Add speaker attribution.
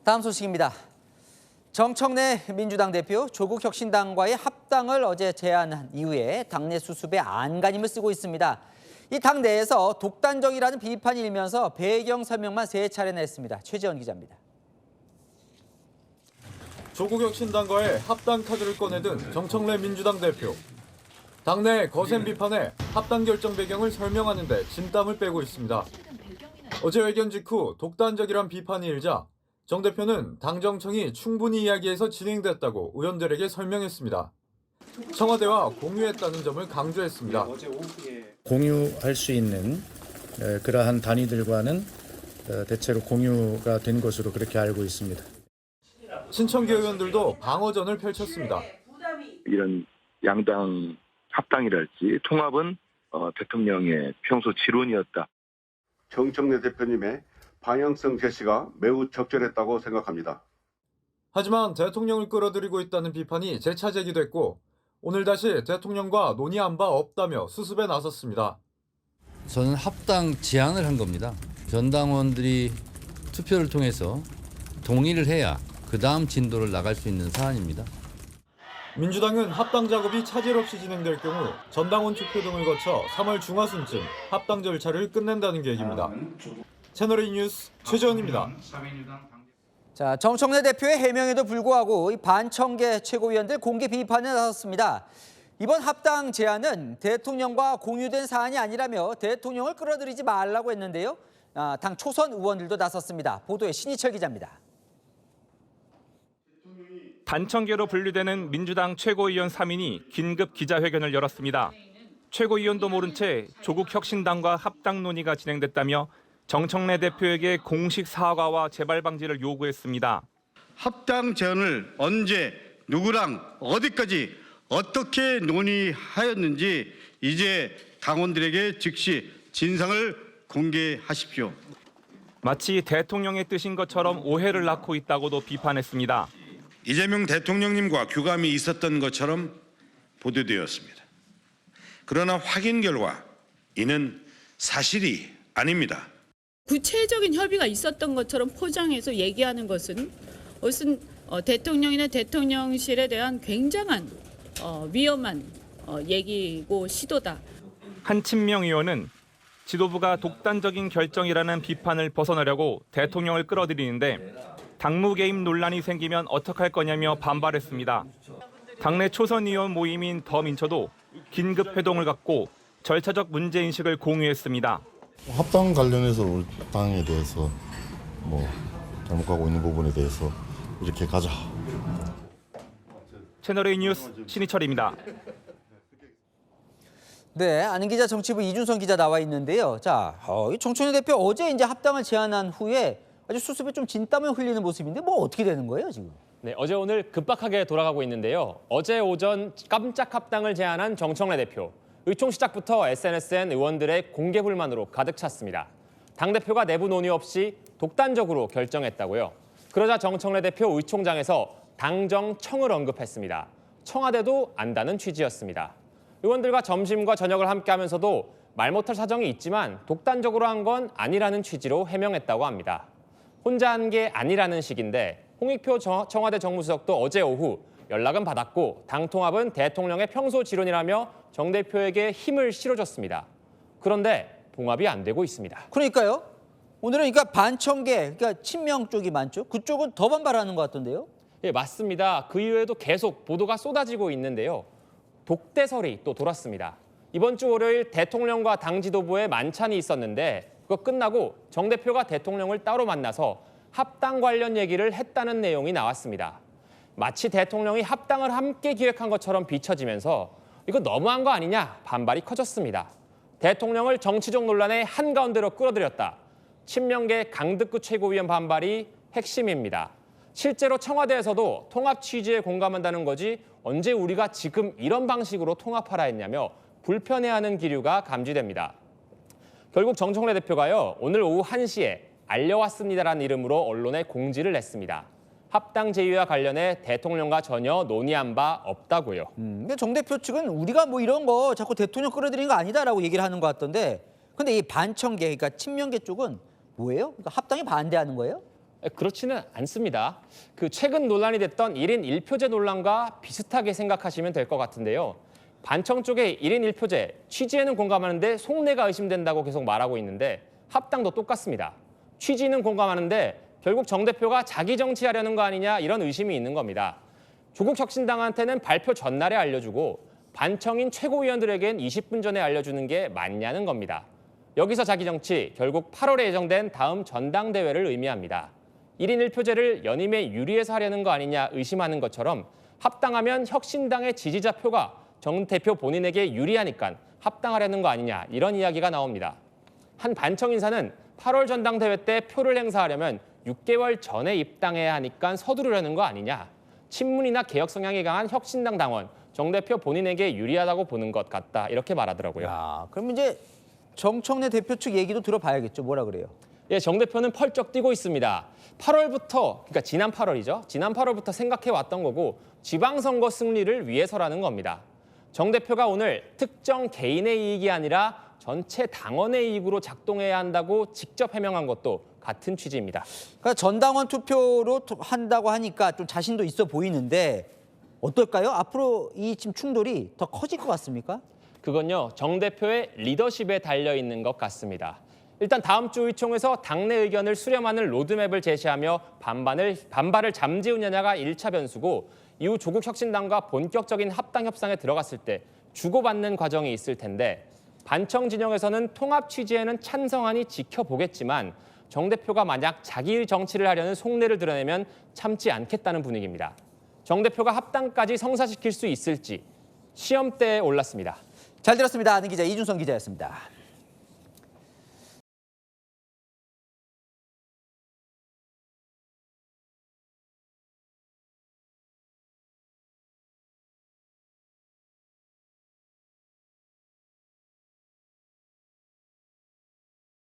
Speaker 1: 다음 소식입니다. 정청래 민주당 대표 조국 혁신당과의 합당을 어제 제안한 이후에 당내 수습에 안간힘을 쓰고 있습니다. 이 당 내에서 독단적이라는 비판이 일면서 배경 설명만 3차례나 했습니다. 최지원 기자입니다.
Speaker 2: 조국 혁신당과의 합당 카드를 꺼내든 정청래 민주당 대표. 당내 거센 비판에 합당 결정 배경을 설명하는 데 진땀을 빼고 있습니다. 어제 회견 직후 독단적이란 비판이 일자 정 대표는 당 정청이 충분히 이야기해서 진행됐다고 의원들에게 설명했습니다. 청와대와 공유했다는 점을 강조했습니다.
Speaker 3: 공유할 수 있는 그러한 단위들과는 대체로 공유가 된 것으로 그렇게 알고 있습니다.
Speaker 2: 신청기 의원들도 방어전을 펼쳤습니다.
Speaker 4: 이런 양당 합당이랄지 통합은 대통령의 평소 지론이었다.
Speaker 5: 정청래 대표님의 방향성 제시가 매우 적절했다고 생각합니다.
Speaker 2: 하지만 대통령을 끌어들이고 있다는 비판이 재차 제기됐고 오늘 다시 대통령과 논의한 바 없다며 수습에 나섰습니다.
Speaker 6: 저는 합당 제안을 한 겁니다. 전당원들이 투표를 통해서 동의를 해야 그 다음 진도를 나갈 수 있는 사안입니다.
Speaker 2: 민주당은 합당 작업이 차질 없이 진행될 경우 전당원 투표 등을 거쳐 3월 중하순쯤 합당 절차를 끝낸다는 계획입니다. 채널A 뉴스 최재원입니다.
Speaker 1: 자, 정청래 대표의 해명에도 불구하고 이 반청계 최고위원들 공개 비판에 나섰습니다. 이번 합당 제안은 대통령과 공유된 사안이 아니라며 대통령을 끌어들이지 말라고 했는데요. 당 초선 의원들도 나섰습니다. 보도에 신희철 기자입니다.
Speaker 7: 반청계로 분류되는 민주당 최고위원 3인이 긴급 기자회견을 열었습니다. 최고위원도 모른 채 조국 혁신당과 합당 논의가 진행됐다며 정청래 대표에게 공식 사과와 재발 방지를 요구했습니다.
Speaker 8: 합당 제안을 언제 누구랑 어디까지 어떻게 논의하였는지 이제 당원들에게 즉시 진상을 공개하십시오.
Speaker 7: 마치 대통령의 뜻인 것처럼 오해를 낳고 있다고도 비판했습니다.
Speaker 9: 이재명 대통령님과 교감이 있었던 것처럼 보도되었습니다. 그러나 확인 결과 이는 사실이 아닙니다.
Speaker 10: 구체적인 협의가 있었던 것처럼 포장해서 얘기하는 것은 대통령이나 대통령실에 대한 굉장한 위험한 얘기고 시도다.
Speaker 7: 한 친명 의원은 지도부가 독단적인 결정이라는 비판을 벗어나려고 대통령을 끌어들이는데 당무 개입 논란이 생기면 어떡할 거냐며 반발했습니다. 당내 초선 의원 모임인 더민처도 긴급 회동을 갖고 절차적 문제인식을 공유했습니다.
Speaker 11: 합당 관련해서 우리 당에 대해서 잘못 가고 있는 부분에 대해서 이렇게 가자.
Speaker 7: 채널A 뉴스 신희철입니다.
Speaker 1: 네, 아는 기자 정치부 이준성 기자 나와 있는데요. 자, 정청래 대표 어제 이제 합당을 제안한 후에 아주 수습에 좀 진땀을 흘리는 모습인데 어떻게 되는 거예요 지금?
Speaker 12: 네, 어제 오늘 급박하게 돌아가고 있는데요. 어제 오전 깜짝 합당을 제안한 정청래 대표. 의총 시작부터 SNS엔 의원들의 공개 불만으로 가득 찼습니다. 당대표가 내부 논의 없이 독단적으로 결정했다고요. 그러자 정청래 대표 의총장에서 당정청을 언급했습니다. 청와대도 안다는 취지였습니다. 의원들과 점심과 저녁을 함께 하면서도 말 못할 사정이 있지만 독단적으로 한 건 아니라는 취지로 해명했다고 합니다. 혼자 한 게 아니라는 식인데 홍익표 청와대 정무수석도 어제 오후 연락은 받았고 당 통합은 대통령의 평소 지론이라며 정 대표에게 힘을 실어줬습니다. 그런데 봉합이 안 되고 있습니다.
Speaker 1: 그러니까요. 오늘은 반청계, 친명 쪽이 많죠. 그쪽은 더 반발하는 것 같던데요.
Speaker 12: 예, 맞습니다. 그 이후에도 계속 보도가 쏟아지고 있는데요. 독대설이 또 돌았습니다. 이번 주 월요일 대통령과 당 지도부에 만찬이 있었는데 그거 끝나고 정 대표가 대통령을 따로 만나서 합당 관련 얘기를 했다는 내용이 나왔습니다. 마치 대통령이 합당을 함께 기획한 것처럼 비춰지면서 이거 너무한 거 아니냐 반발이 커졌습니다. 대통령을 정치적 논란의 한가운데로 끌어들였다. 친명계 강득구 최고위원 반발이 핵심입니다. 실제로 청와대에서도 통합 취지에 공감한다는 거지 언제 우리가 지금 이런 방식으로 통합하라 했냐며 불편해하는 기류가 감지됩니다. 결국 정청래 대표가요. 오늘 오후 1시에 알려왔습니다라는 이름으로 언론에 공지를 냈습니다. 합당 제의와 관련해 대통령과 전혀 논의한 바 없다고요.
Speaker 1: 근데 정 대표 측은 우리가 이런 거 자꾸 대통령 끌어들이는 거 아니다라고 얘기를 하는 것 같던데 근데 이 반청계, 친명계 쪽은 뭐예요? 합당에 반대하는 거예요?
Speaker 12: 그렇지는 않습니다. 그 최근 논란이 됐던 1인 1표제 논란과 비슷하게 생각하시면 될 것 같은데요. 반청 쪽의 1인 1표제 취지에는 공감하는데 속내가 의심된다고 계속 말하고 있는데 합당도 똑같습니다. 취지는 공감하는데 결국 정 대표가 자기 정치하려는 거 아니냐 이런 의심이 있는 겁니다. 조국 혁신당한테는 발표 전날에 알려주고 반청인 최고위원들에겐 20분 전에 알려주는 게 맞냐는 겁니다. 여기서 자기 정치, 결국 8월에 예정된 다음 전당대회를 의미합니다. 1인 1표제를 연임에 유리해서 하려는 거 아니냐 의심하는 것처럼 합당하면 혁신당의 지지자 표가 정 대표 본인에게 유리하니까 합당하려는 거 아니냐 이런 이야기가 나옵니다. 한 반청 인사는 8월 전당대회 때 표를 행사하려면 6개월 전에 입당해야 하니까 서두르려는 거 아니냐. 친문이나 개혁 성향이 강한 혁신당 당원, 정 대표 본인에게 유리하다고 보는 것 같다. 이렇게 말하더라고요.
Speaker 1: 야, 그럼 이제 정청래 대표 측 얘기도 들어봐야겠죠. 뭐라 그래요?
Speaker 12: 예, 정 대표는 펄쩍 뛰고 있습니다. 8월부터, 그러니까 지난 8월이죠. 지난 8월부터 생각해왔던 거고 지방선거 승리를 위해서라는 겁니다. 정 대표가 오늘 특정 개인의 이익이 아니라 전체 당원의 이익으로 작동해야 한다고 직접 해명한 것도 같은 취지입니다.
Speaker 1: 그러니까 전당원 투표로 한다고 하니까 좀 자신도 있어 보이는데 어떨까요? 앞으로 이 지금 충돌이 더 커질 것 같습니까?
Speaker 12: 그건요, 정 대표의 리더십에 달려 있는 것 같습니다. 일단 다음 주 의총에서 당내 의견을 수렴하는 로드맵을 제시하며 반발을 잠재우느냐가 1차 변수고 이후 조국 혁신당과 본격적인 합당 협상에 들어갔을 때 주고받는 과정이 있을 텐데 반청 진영에서는 통합 취지에는 찬성하니 지켜보겠지만 정 대표가 만약 자기 정치를 하려는 속내를 드러내면 참지 않겠다는 분위기입니다. 정 대표가 합당까지 성사시킬 수 있을지 시험대에 올랐습니다.
Speaker 1: 잘 들었습니다. 아는 기자 이준성 기자였습니다.